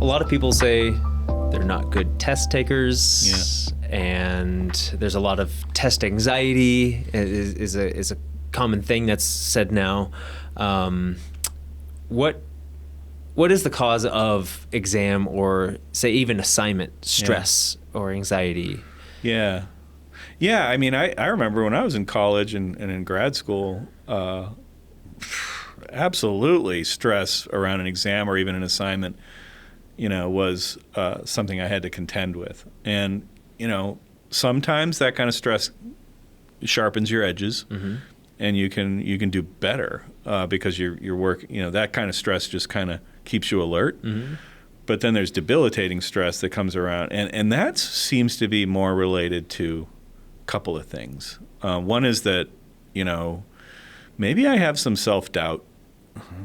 a lot of people say they're not good test takers, and there's a lot of test anxiety is a common thing that's said now. What is the cause of exam or say even assignment stress or anxiety? Yeah. I mean, I remember when I was in college and in grad school, absolutely stress around an exam or even an assignment, was something I had to contend with. And, sometimes that kind of stress sharpens your edges, and you can do better because your work, that kind of stress just kind of keeps you alert. But then there's debilitating stress that comes around, and that seems to be more related to a couple of things. One is that, maybe I have some self-doubt.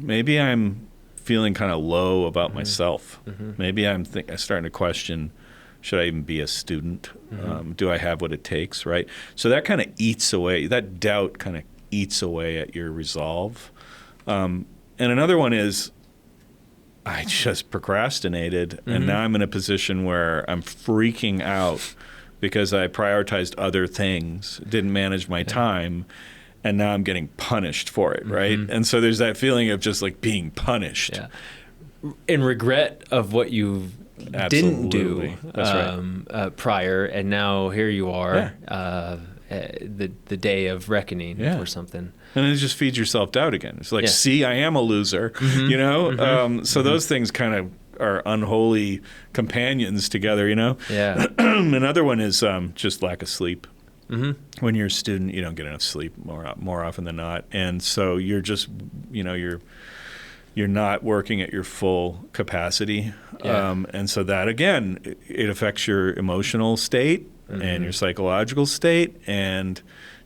Maybe I'm feeling kind of low about myself. Maybe I'm starting to question, should I even be a student? Do I have what it takes, right? So that kind of eats away, that doubt kind of eats away at your resolve. And another one is, I just procrastinated, and now I'm in a position where I'm freaking out because I prioritized other things, didn't manage my time, and now I'm getting punished for it, right? And so there's that feeling of just like being punished. Yeah. In regret of what you didn't do prior, and now here you are, the day of reckoning or something. And it just feeds your self-doubt again. It's like, see, I am a loser, So those things kind of are unholy companions together, Yeah. Another one is just lack of sleep. When you're a student, you don't get enough sleep more often than not. And so you're just, you're not working at your full capacity. And so that, again, it affects your emotional state and your psychological state and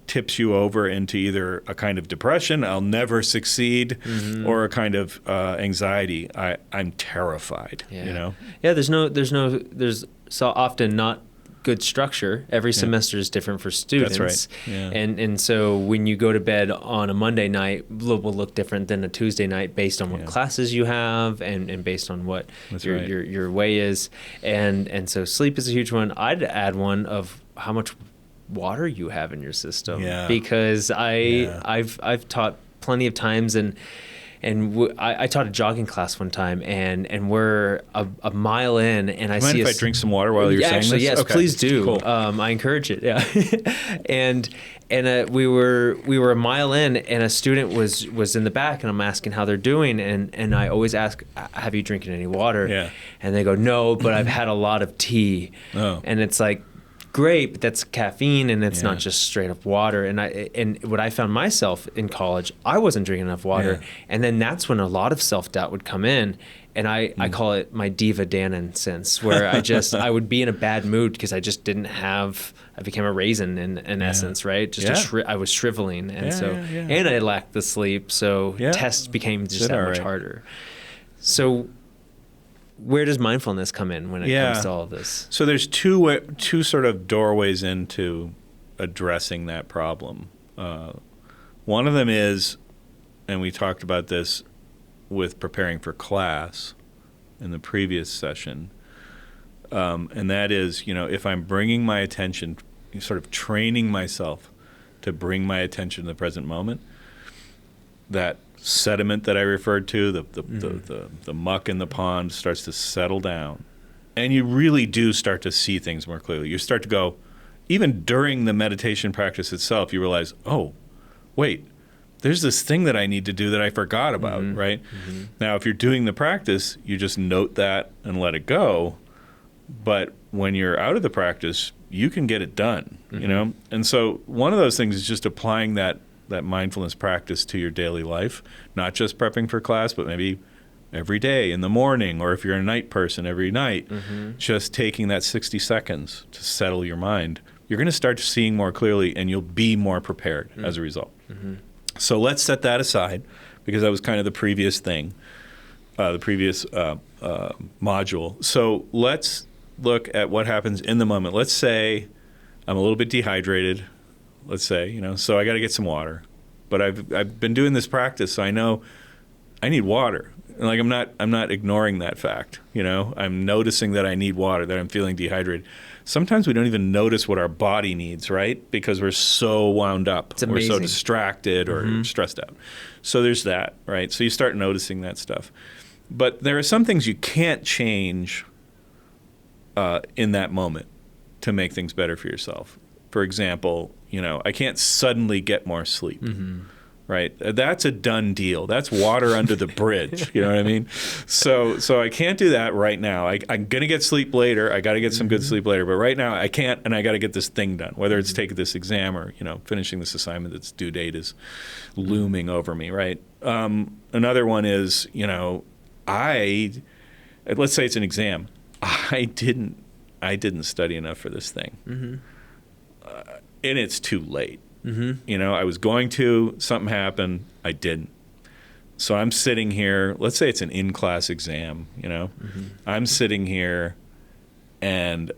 tips you over into either a kind of depression, I'll never succeed, or a kind of anxiety, I'm terrified, Yeah, there's so often not good structure. Every semester is different for students. That's right. Yeah. And so when you go to bed on a Monday night, will look different than a Tuesday night based on what classes you have and based on what your way is. And so sleep is a huge one. I'd add one of how much water you have in your system, because I've taught plenty of times, and I taught a jogging class one time, and we're a mile in, and I see. Mind if I drink some water while you're saying this? Yes, okay. Please do. Cool. I encourage it. Yeah, and we were a mile in, and a student was in the back, and I'm asking how they're doing, and I always ask, have you drinking any water? Yeah. And they go, no, but I've had a lot of tea. Oh. And it's like, great, but that's caffeine, and it's not just straight up water. And what I found myself in college, I wasn't drinking enough water, and then that's when a lot of self-doubt would come in, and I call it my diva Dannon sense, where I would be in a bad mood because I just didn't have. I became a raisin in essence, right? I was shriveling, and and I lacked the sleep, so tests became just that much harder. So, where does mindfulness come in when it comes to all of this? So there's two sort of doorways into addressing that problem. One of them is, and we talked about this with preparing for class in the previous session, and that is, if I'm bringing my attention, sort of training myself to bring my attention to the present moment, that sediment that I referred to, the muck in the pond starts to settle down, and you really do start to see things more clearly. You start to go, even during the meditation practice itself, you realize, oh, wait, there's this thing that I need to do that I forgot about, right? Now, if you're doing the practice, you just note that and let it go. But when you're out of the practice, you can get it done, And so one of those things is just applying that mindfulness practice to your daily life, not just prepping for class, but maybe every day in the morning, or if you're a night person, every night, just taking that 60 seconds to settle your mind. You're going to start seeing more clearly, and you'll be more prepared as a result. So let's set that aside, because that was kind of the previous thing, the previous module. So let's look at what happens in the moment. Let's say I'm a little bit dehydrated. Let's say, so I got to get some water. But I've been doing this practice, so I know I need water. Like I'm not ignoring that fact. I'm noticing that I need water, that I'm feeling dehydrated. Sometimes we don't even notice what our body needs, right? Because we're so wound up. It's amazing. We're so distracted or stressed out. So there's that, right? So you start noticing that stuff. But there are some things you can't change in that moment to make things better for yourself. For example, I can't suddenly get more sleep. Right? That's a done deal. That's water under the bridge. You know what I mean? So I can't do that right now. I'm going to get sleep later. I got to get some good sleep later. But right now I can't, and I got to get this thing done, whether it's taking this exam or, finishing this assignment that's due date is looming over me, right? Another one is, let's say it's an exam. I didn't study enough for this thing. And it's too late. I was going to, something happened, I didn't. So I'm sitting here, let's say it's an in-class exam, I'm sitting here and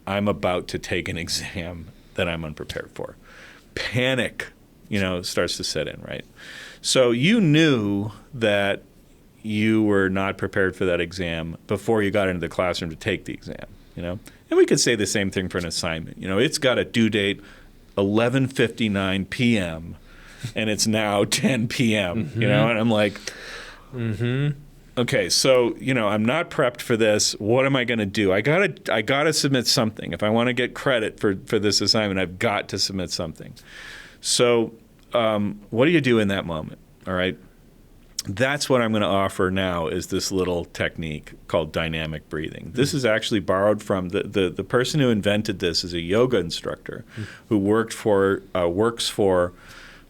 I'm about to take an exam that I'm unprepared for. Panic, starts to set in, right? So you knew that you were not prepared for that exam before you got into the classroom to take the exam, And we could say the same thing for an assignment. It's got a due date 11:59 p.m. and it's now 10 p.m. And I'm like, okay, so I'm not prepped for this. What am I going to do? I gotta submit something. If I want to get credit for this assignment, I've got to submit something. So what do you do in that moment? All right. That's what I'm going to offer now is this little technique called dynamic breathing. This is actually borrowed from the person who invented this is a yoga instructor who works for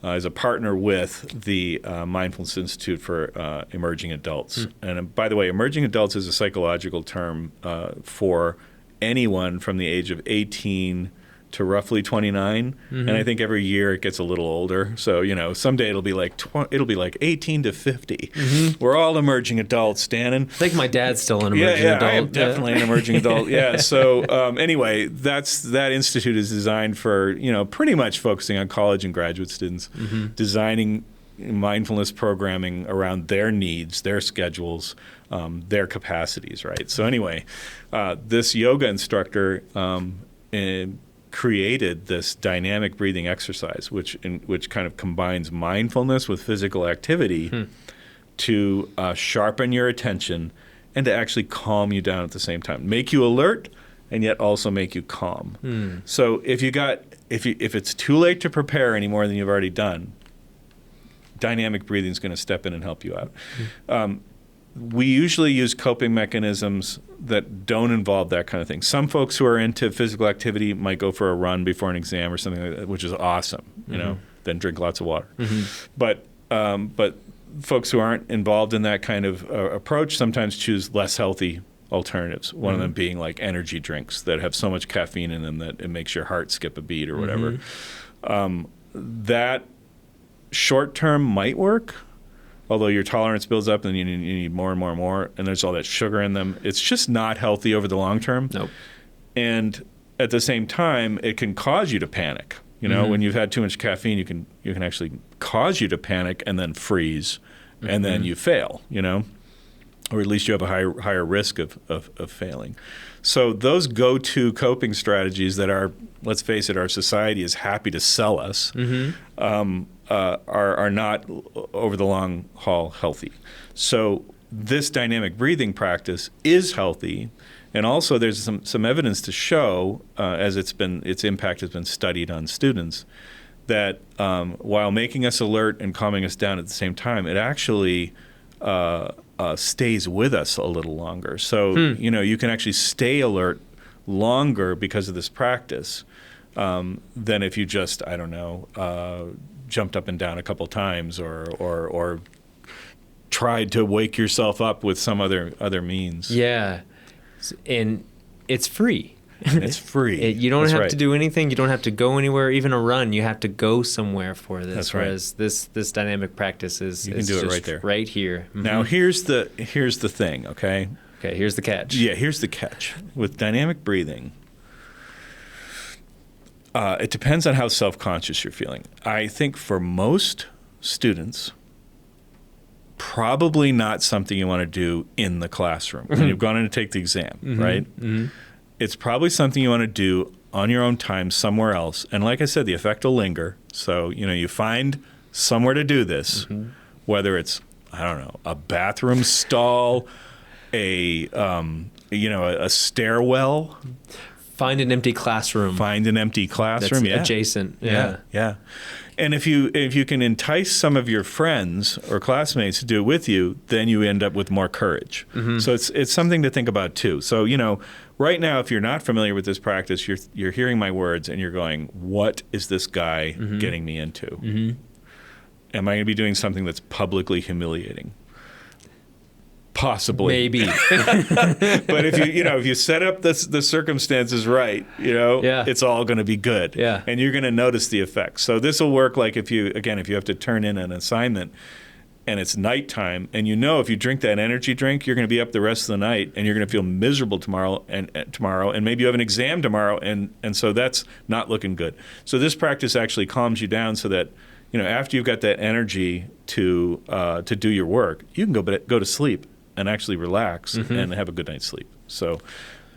as a partner with the Mindfulness Institute for Emerging Adults. And by the way, emerging adults is a psychological term for anyone from the age of 18 to roughly 29, and I think every year it gets a little older. So someday it'll be like 18 to 50. We're all emerging adults, Dannon. I think my dad's still an emerging adult. I am definitely an emerging adult. Yeah. So anyway, that institute is designed for pretty much focusing on college and graduate students, designing mindfulness programming around their needs, their schedules, their capacities. Right. So anyway, this yoga instructor created this dynamic breathing exercise, which kind of combines mindfulness with physical activity to sharpen your attention and to actually calm you down at the same time, make you alert and yet also make you calm. So if it's too late to prepare any more than you've already done, dynamic breathing is going to step in and help you out. We usually use coping mechanisms that don't involve that kind of thing. Some folks who are into physical activity might go for a run before an exam or something like that, which is awesome, then drink lots of water. But folks who aren't involved in that kind of approach sometimes choose less healthy alternatives, one of them being like energy drinks that have so much caffeine in them that it makes your heart skip a beat or whatever. That short term might work, although your tolerance builds up and you need more and more and more, and there's all that sugar in them. It's just not healthy over the long term. Nope. And at the same time, it can cause you to panic. When you've had too much caffeine, you can actually cause you to panic and then freeze, and then you fail, or at least you have a higher risk of failing. So those go-to coping strategies that let's face it, our society is happy to sell us, are not over the long haul healthy. So this dynamic breathing practice is healthy, and also there's some evidence to show, as its impact has been studied on students, that while making us alert and calming us down at the same time, it actually stays with us a little longer. So you can actually stay alert longer because of this practice than if you just jumped up and down a couple times or tried to wake yourself up with some other means. Yeah, and it's free. It's free. You don't have to do anything. You don't have to go anywhere, even a run. You have to go somewhere for this. That's right. Whereas this dynamic practice is you can do it right there, right here. Now here's the thing. Okay, here's the catch. Yeah, here's the catch with dynamic breathing. It depends on how self-conscious you're feeling. I think for most students, probably not something you want to do in the classroom when you've gone in to take the exam, right? It's probably something you want to do on your own time somewhere else. And like I said, the effect will linger. So, you find somewhere to do this, whether it's, I don't know, a bathroom stall, a stairwell. Find an empty classroom. That's adjacent. Yeah. And if you can entice some of your friends or classmates to do it with you, then you end up with more courage. So it's something to think about too. So, right now, if you're not familiar with this practice, you're hearing my words and you're going, what is this guy getting me into? Am I going to be doing something that's publicly humiliating? Possibly. Maybe. But if you set up the circumstances right, it's all going to be good. Yeah. And you're going to notice the effects. So this will work like if you have to turn in an assignment and it's nighttime, and if you drink that energy drink, you're going to be up the rest of the night and you're going to feel miserable tomorrow, and maybe you have an exam tomorrow, and so that's not looking good. So this practice actually calms you down so that after you've got that energy to do your work, you can go to sleep and actually relax and have a good night's sleep. So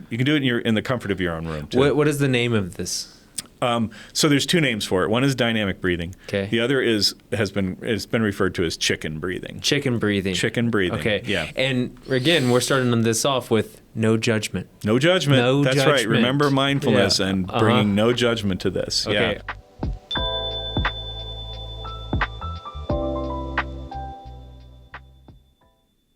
you can do it in the comfort of your own room too. What is the name of this? So there's two names for it. One is dynamic breathing. Okay. The other has been referred to as chicken breathing. Chicken breathing. Chicken breathing. Okay. Yeah. And again, we're starting this off with no judgment. No judgment. No That's judgment. right. Remember mindfulness and bringing no judgment to this. Okay. Yeah.